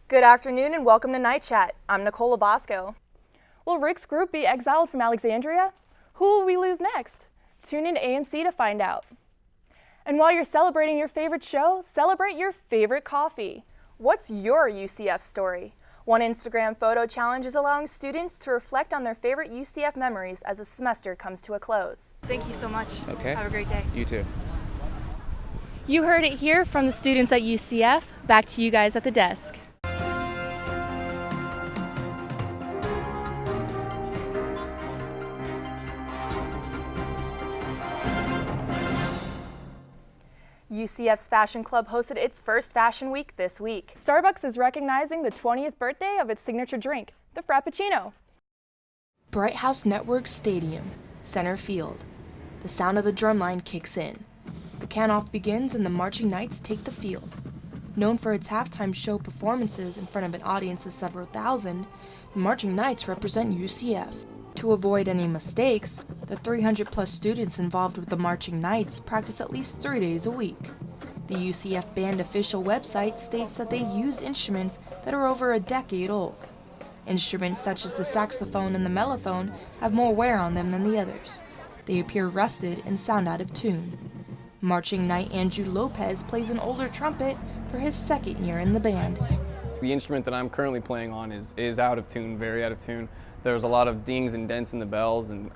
Good afternoon and welcome to Night Chat. I'm Nicole LaBosco. Will Rick's group be exiled from Alexandria? Who will we lose next? Tune in to AMC to find out. And while you're celebrating your favorite show, celebrate your favorite coffee. What's your UCF story? One Instagram photo challenge is allowing students to reflect on their favorite UCF memories as the semester comes to a close. Thank you so much. Okay. Have a great day. You too. You heard it here from the students at UCF. Back to you guys at the desk. UCF's Fashion Club hosted its first Fashion Week this week. Starbucks is recognizing the 20th birthday of its signature drink, the Frappuccino. Bright House Network Stadium, center field. The sound of the drumline kicks in. The count-off begins and the Marching Knights take the field. Known for its halftime show performances in front of an audience of several thousand, the Marching Knights represent UCF. To avoid any mistakes, the 300-plus students involved with the Marching Knights practice at least 3 days a week. The UCF band official website states that they use instruments that are over a decade old. Instruments such as the saxophone and the mellophone have more wear on them than the others. They appear rusted and sound out of tune. Marching Knight Andrew Lopez plays an older trumpet for his second year in the band. The instrument that I'm currently playing on is out of tune, very out of tune. There's a lot of dings and dents in the bells, and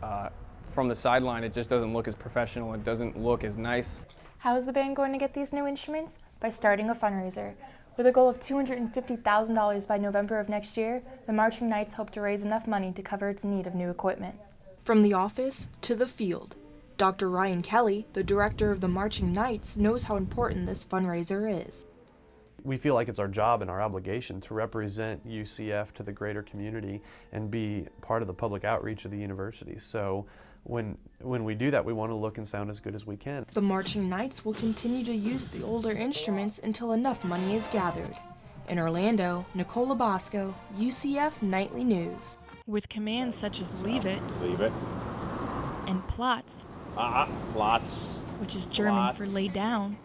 from the sideline it just doesn't look as professional, it doesn't look as nice. How is the band going to get these new instruments? By starting a fundraiser. With a goal of $250,000 by November of next year, the Marching Knights hope to raise enough money to cover its need of new equipment. From the office to the field, Dr. Ryan Kelly, the director of the Marching Knights, knows how important this fundraiser is. We feel like it's our job and our obligation to represent UCF to the greater community and be part of the public outreach of the university. So when we do that, we want to look and sound as good as we can. The Marching Knights will continue to use the older instruments until enough money is gathered. In Orlando, Nicole LaBosco, UCF Nightly News. With commands such as leave it and plots, Lots. which is German for lay down.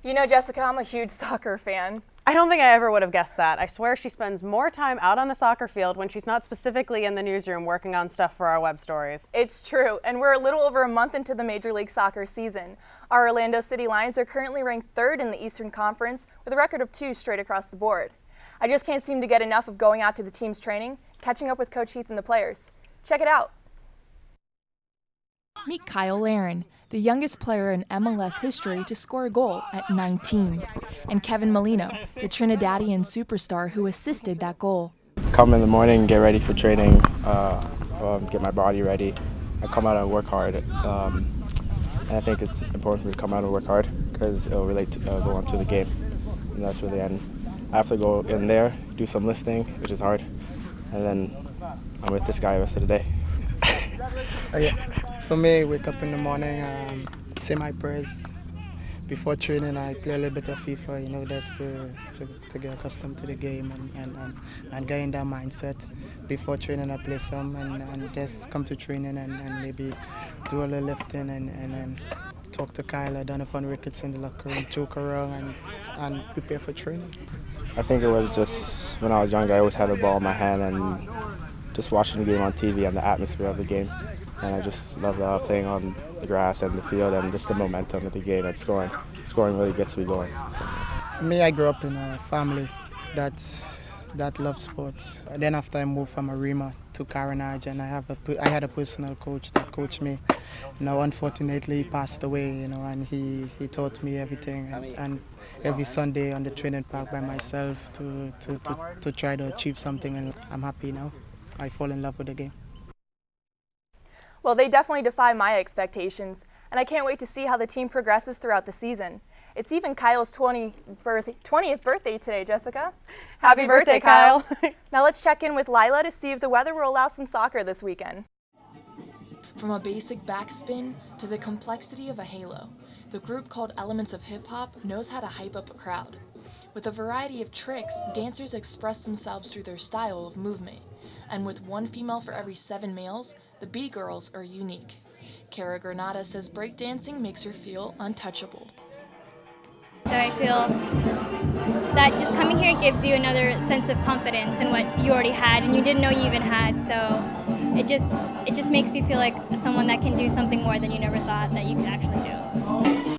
You know, Jessica, I'm a huge soccer fan. I don't think I ever would have guessed that. I swear she spends more time out on the soccer field when she's not specifically in the newsroom working on stuff for our web stories. It's true, and we're a little over a month into the Major League Soccer season. Our Orlando City Lions are currently ranked 3rd in the Eastern Conference with a record of 2 straight across the board. I just can't seem to get enough of going out to the team's training, catching up with Coach Heath and the players. Check it out. Meet Kyle Aaron, the youngest player in MLS history to score a goal at 19, and Kevin Molino, the Trinidadian superstar who assisted that goal. Come in the morning, get ready for training, get my body ready. I come out and work hard, and I think it's important to come out and work hard because it'll relate to go on to the game, and that's really end. I have to go in there, do some lifting, which is hard, and then I'm with this guy the rest of the day. For me, wake up in the morning, say my prayers. Before training, I play a little bit of FIFA, just to get accustomed to the game and get in that mindset. Before training, I play some and just come to training and maybe do a little lifting and talk to Kyle, Donovan Ricketts in the locker room, joke around and prepare for training. I think it was just when I was younger, I always had a ball in my hand and just watching the game on TV and the atmosphere of the game. And I just love playing on the grass and the field and just the momentum of the game and scoring. Scoring really gets me going. So. For me, I grew up in a family that loves sports. Then after I moved from Arima to Carenage, and I had a personal coach that coached me. Unfortunately, he passed away, and he taught me everything. And every Sunday on the training park by myself to try to achieve something, and I'm happy now. I fall in love with the game. Well, they definitely defy my expectations, and I can't wait to see how the team progresses throughout the season. It's even Kyle's 20th birthday today, Jessica. Happy birthday, Kyle. Now let's check in with Lila to see if the weather will allow some soccer this weekend. From a basic backspin to the complexity of a halo, the group called Elements of Hip Hop knows how to hype up a crowd. With a variety of tricks, dancers express themselves through their style of movement. And with 1 female for every 7 males, the B-girls are unique. Cara Granada says breakdancing makes her feel untouchable. So I feel that just coming here gives you another sense of confidence in what you already had and you didn't know you even had. So it just makes you feel like someone that can do something more than you never thought that you could actually do.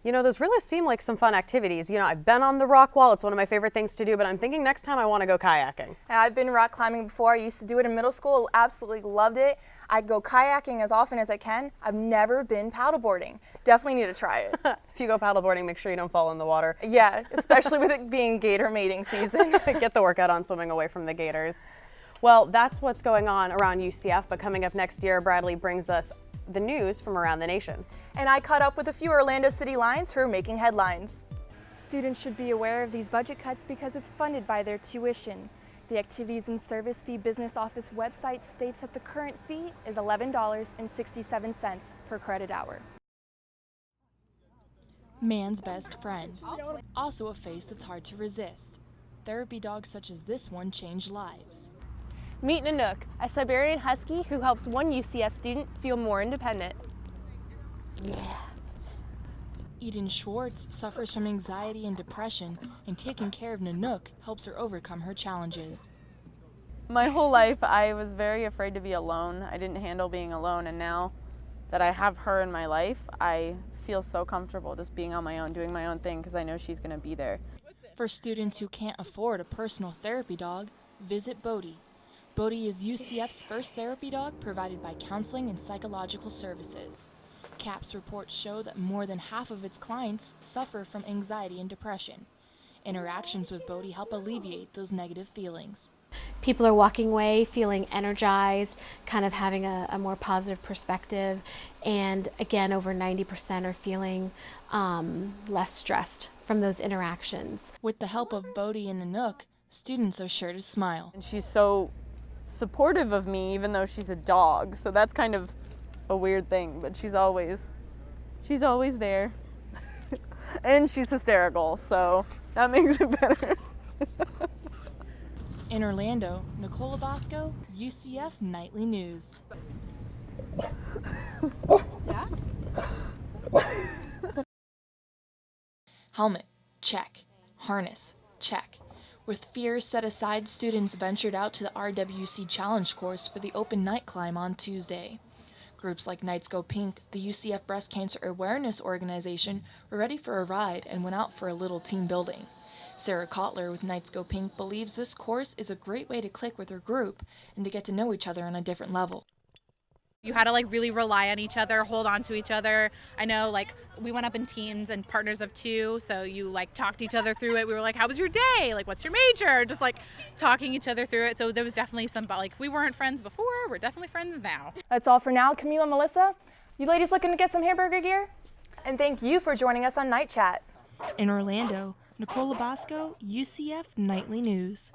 You know, those really seem like some fun activities. You know, I've been on the rock wall. It's one of my favorite things to do, but I'm thinking next time I want to go kayaking. I've been rock climbing before. I used to do it in middle school. Absolutely loved it. I go kayaking as often as I can. I've never been paddleboarding. Definitely need to try it. If you go paddleboarding, make sure you don't fall in the water. Yeah, especially with it being gator mating season. Get the workout on swimming away from the gators. Well, that's what's going on around UCF, but coming up next year, Bradley brings us the news from around the nation. And I caught up with a few Orlando City Lions who are making headlines. Students should be aware of these budget cuts because it's funded by their tuition. The Activities and Service Fee Business Office website states that the current fee is $11.67 per credit hour. Man's best friend. Also a face that's hard to resist. Therapy dogs such as this one change lives. Meet Nanook, a Siberian Husky who helps one UCF student feel more independent. Eden Schwartz suffers from anxiety and depression, and taking care of Nanook helps her overcome her challenges. My whole life I was very afraid to be alone. I didn't handle being alone, and now that I have her in my life, I feel so comfortable just being on my own, doing my own thing, because I know she's going to be there. For students who can't afford a personal therapy dog, visit Bodhi. Bodhi is UCF's first therapy dog provided by counseling and psychological services. CAPS reports show that more than half of its clients suffer from anxiety and depression. Interactions with Bodhi help alleviate those negative feelings. People are walking away feeling energized, kind of having a more positive perspective, and again, over 90% are feeling less stressed from those interactions. With the help of Bodhi and Nanook, students are sure to smile. And she's so supportive of me, even though she's a dog, so that's kind of a weird thing, but she's always there. And she's hysterical, so that makes it better. In Orlando, Nicole LaBosco, UCF Knightly News. Yeah? Helmet, check. Harness, check. With fears set aside, students ventured out to the RWC Challenge course for the open night climb on Tuesday. Groups like Knights Go Pink, the UCF Breast Cancer Awareness Organization, were ready for a ride and went out for a little team building. Sarah Kotler with Knights Go Pink believes this course is a great way to click with her group and to get to know each other on a different level. You had to really rely on each other, hold on to each other. I know we went up in teams and partners of two, so you talked each other through it. We were like, how was your day? What's your major? Just talking each other through it. So there was definitely some, we weren't friends before, we're definitely friends now. That's all for now. Camila, Melissa, you ladies looking to get some hamburger gear? And thank you for joining us on Night Chat. In Orlando, Nicole LaBosco, UCF Nightly News.